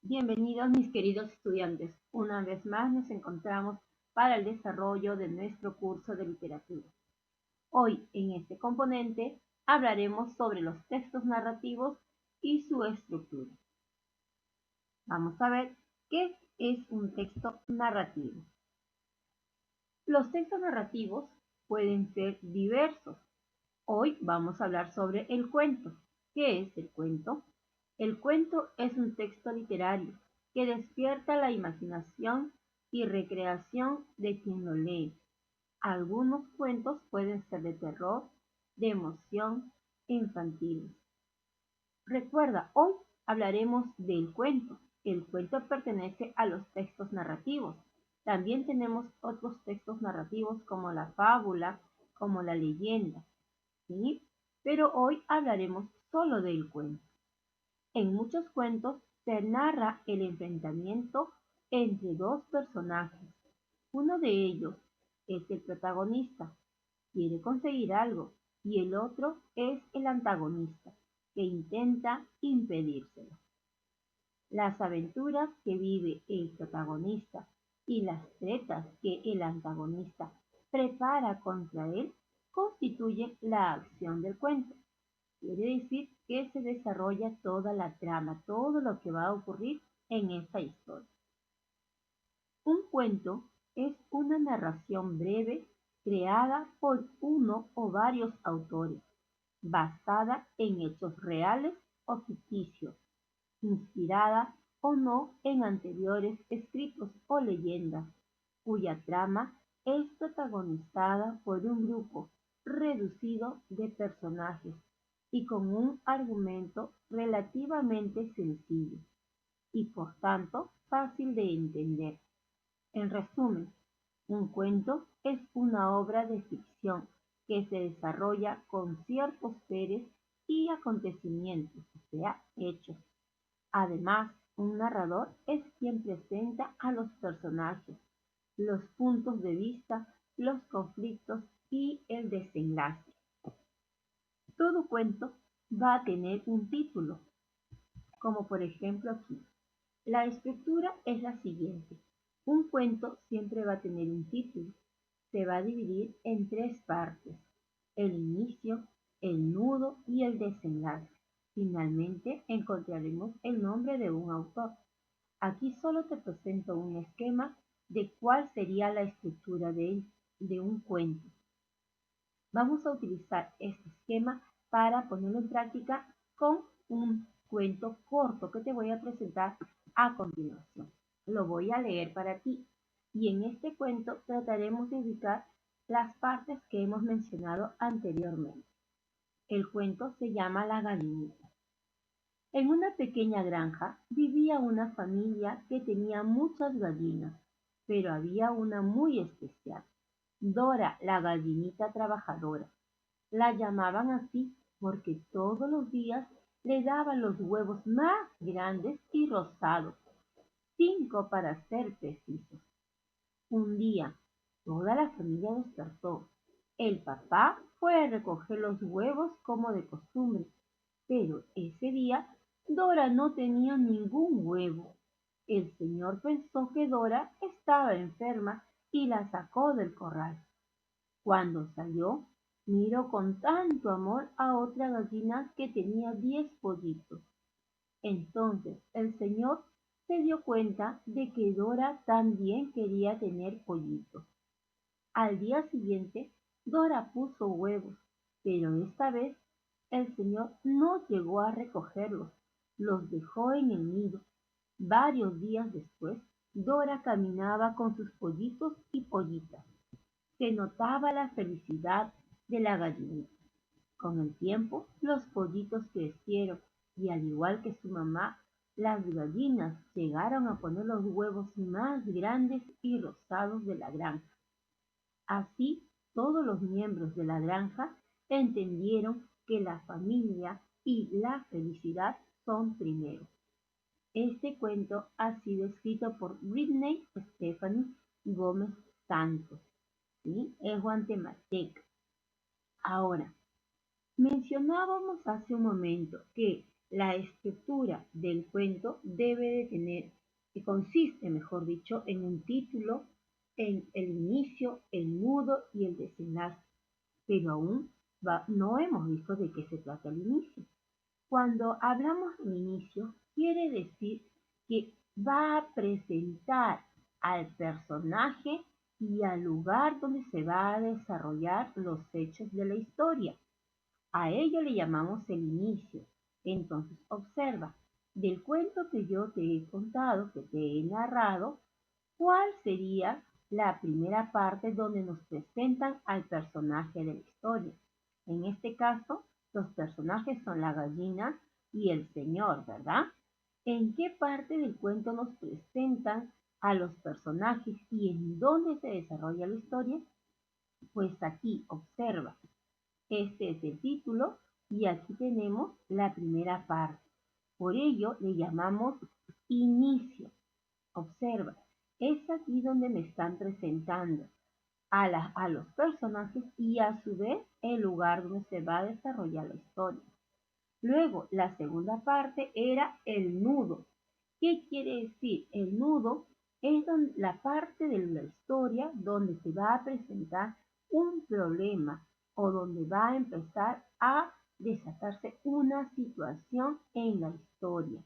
Bienvenidos mis queridos estudiantes. Una vez más nos encontramos para el desarrollo de nuestro curso de literatura. Hoy en este componente hablaremos sobre los textos narrativos y su estructura. Vamos a ver qué es un texto narrativo. Los textos narrativos pueden ser diversos. Hoy vamos a hablar sobre el cuento. ¿Qué es el cuento? El cuento es un texto literario que despierta la imaginación y recreación de quien lo lee. Algunos cuentos pueden ser de terror, de emoción, infantiles. Recuerda, hoy hablaremos del cuento. El cuento pertenece a los textos narrativos. También tenemos otros textos narrativos como la fábula, como la leyenda, ¿sí? Pero hoy hablaremos solo del cuento. En muchos cuentos se narra el enfrentamiento entre dos personajes. Uno de ellos es el protagonista, quiere conseguir algo, y el otro es el antagonista, que intenta impedírselo. Las aventuras que vive el protagonista y las tretas que el antagonista prepara contra él constituyen la acción del cuento. Quiere decir que se desarrolla toda la trama, todo lo que va a ocurrir en esta historia. Un cuento es una narración breve creada por uno o varios autores, basada en hechos reales o ficticios, inspirada o no en anteriores escritos o leyendas, cuya trama es protagonizada por un grupo reducido de personajes y con un argumento relativamente sencillo y por tanto fácil de entender. En resumen, un cuento es una obra de ficción que se desarrolla con ciertos seres y acontecimientos, o sea, hechos. Además, un narrador es quien presenta a los personajes, los puntos de vista, los conflictos y el desenlace. Todo cuento va a tener un título, como por ejemplo aquí. La estructura es la siguiente. Un cuento siempre va a tener un título. Se va a dividir en tres partes: el inicio, el nudo y el desenlace. Finalmente encontraremos el nombre de un autor. Aquí solo te presento un esquema de cuál sería la estructura de un cuento. Vamos a utilizar este esquema para ponerlo en práctica con un cuento corto que te voy a presentar a continuación. Lo voy a leer para ti y en este cuento trataremos de ubicar las partes que hemos mencionado anteriormente. El cuento se llama La gallinita. En una pequeña granja vivía una familia que tenía muchas gallinas, pero había una muy especial, Dora, la gallinita trabajadora. La llamaban así porque todos los días le daban los huevos más grandes y rosados, 5 para ser precisos. Un día, toda la familia despertó. El papá fue a recoger los huevos como de costumbre, pero ese día Dora no tenía ningún huevo. El señor pensó que Dora estaba enferma y la sacó del corral. Cuando salió, miró con tanto amor a otra gallina que tenía 10 pollitos. Entonces el señor se dio cuenta de que Dora también quería tener pollitos. Al día siguiente, Dora puso huevos, pero esta vez el señor no llegó a recogerlos, los dejó en el nido. Varios días después, Dora caminaba con sus pollitos y pollitas. Se notaba la felicidad de la gallinita. Con el tiempo, los pollitos crecieron y al igual que su mamá, las gallinas llegaron a poner los huevos más grandes y rosados de la granja. Así, todos los miembros de la granja entendieron que la familia y la felicidad son primero. Este cuento ha sido escrito por Britney Stephanie Gómez Santos, ¿sí? Es guatemalteca. Ahora, mencionábamos hace un momento que la estructura del cuento debe de tener, que consiste, mejor dicho, en un título, en el inicio, el nudo y el desenlace. Pero aún no hemos visto de qué se trata el inicio. Cuando hablamos de inicio, quiere decir que va a presentar al personaje y al lugar donde se va a desarrollar los hechos de la historia. A ello le llamamos el inicio. Entonces, observa, del cuento que yo te he contado, que te he narrado, ¿cuál sería la primera parte donde nos presentan al personaje de la historia? En este caso, los personajes son la gallina y el señor, ¿verdad? ¿En qué parte del cuento nos presentan a los personajes y en dónde se desarrolla la historia? Pues aquí, observa. Este es el título y aquí tenemos la primera parte. Por ello le llamamos inicio. Observa, es aquí donde me están presentando a los personajes y a su vez el lugar donde se va a desarrollar la historia. Luego, la segunda parte era el nudo. ¿Qué quiere decir? El nudo es la parte de la historia donde se va a presentar un problema o donde va a empezar a desatarse una situación en la historia.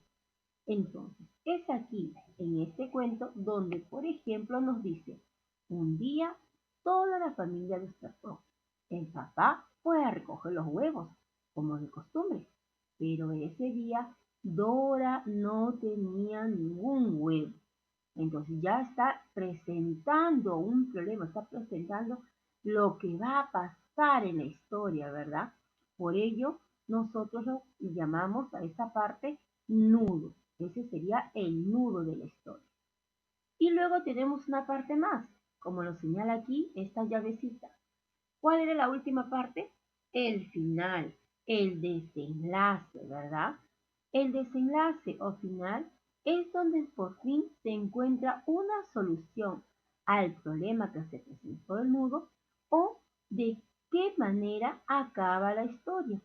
Entonces, es aquí, en este cuento, donde, por ejemplo, nos dice, un día toda la familia despertó. El papá fue a recoger los huevos, como de costumbre, pero ese día Dora no tenía ningún huevo. Entonces ya está presentando un problema, está presentando lo que va a pasar en la historia, ¿verdad? Por ello, nosotros lo llamamos a esa parte nudo. Ese sería el nudo de la historia. Y luego tenemos una parte más, como lo señala aquí esta llavecita. ¿Cuál era la última parte? El final, el desenlace, ¿verdad? El desenlace o final es donde por fin se encuentra una solución al problema que se presentó el nudo o de qué manera acaba la historia,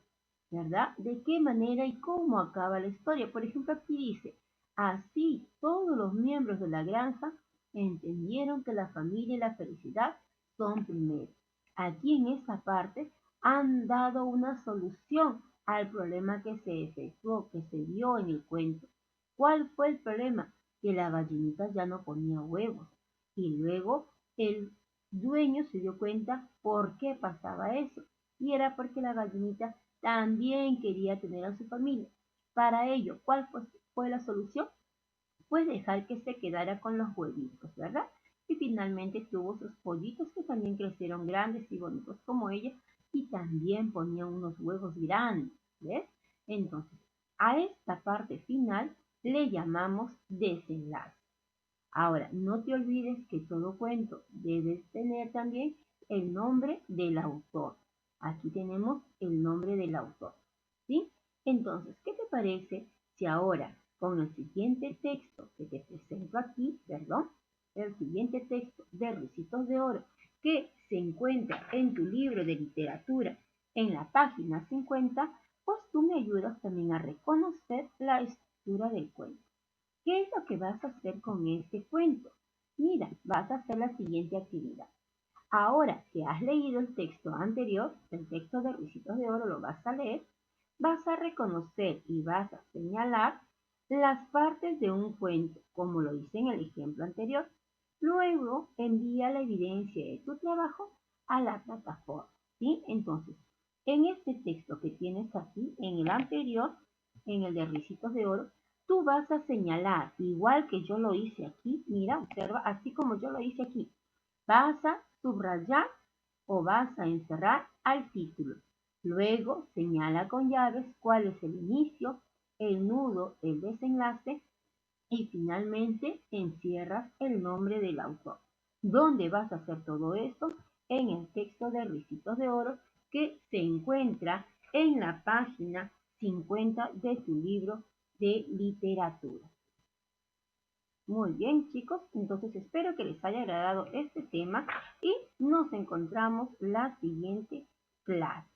¿verdad? De qué manera y cómo acaba la historia. Por ejemplo, aquí dice, así todos los miembros de la granja entendieron que la familia y la felicidad son primero. Aquí en esta parte han dado una solución al problema que se efectuó, que se dio en el cuento. ¿Cuál fue el problema? Que la gallinita ya no ponía huevos. Y luego el dueño se dio cuenta por qué pasaba eso. Y era porque la gallinita también quería tener a su familia. Para ello, ¿cuál fue la solución? Pues dejar que se quedara con los huevitos, ¿verdad? Y finalmente tuvo sus pollitos que también crecieron grandes y bonitos como ella y también ponían unos huevos grandes, ¿ves? Entonces, a esta parte final le llamamos desenlace. Ahora, no te olvides que todo cuento debe tener también el nombre del autor. Aquí tenemos el nombre del autor, ¿sí? Entonces, ¿qué te parece si ahora con el siguiente texto que te presento aquí, perdón, el siguiente texto de Ricitos de Oro que se encuentra en tu libro de literatura en la página 50, pues tú me ayudas también a reconocer la estructura del cuento? ¿Qué es lo que vas a hacer con este cuento? Mira, vas a hacer la siguiente actividad. Ahora que has leído el texto anterior, el texto de Ricitos de Oro lo vas a leer, vas a reconocer y vas a señalar las partes de un cuento, como lo hice en el ejemplo anterior. Luego envía la evidencia de tu trabajo a la plataforma, ¿sí? Entonces, en este texto que tienes aquí, en el anterior, en el de Ricitos de Oro, tú vas a señalar, igual que yo lo hice aquí, mira, observa, así como yo lo hice aquí, vas a subrayar o vas a encerrar al título. Luego señala con llaves cuál es el inicio, el nudo, el desenlace y finalmente encierras el nombre del autor. ¿Dónde vas a hacer todo esto? En el texto de Ricitos de Oro que se encuentra en la página 50 de tu libro de literatura. Muy bien, chicos, entonces espero que les haya agradado este tema y nos encontramos la siguiente clase.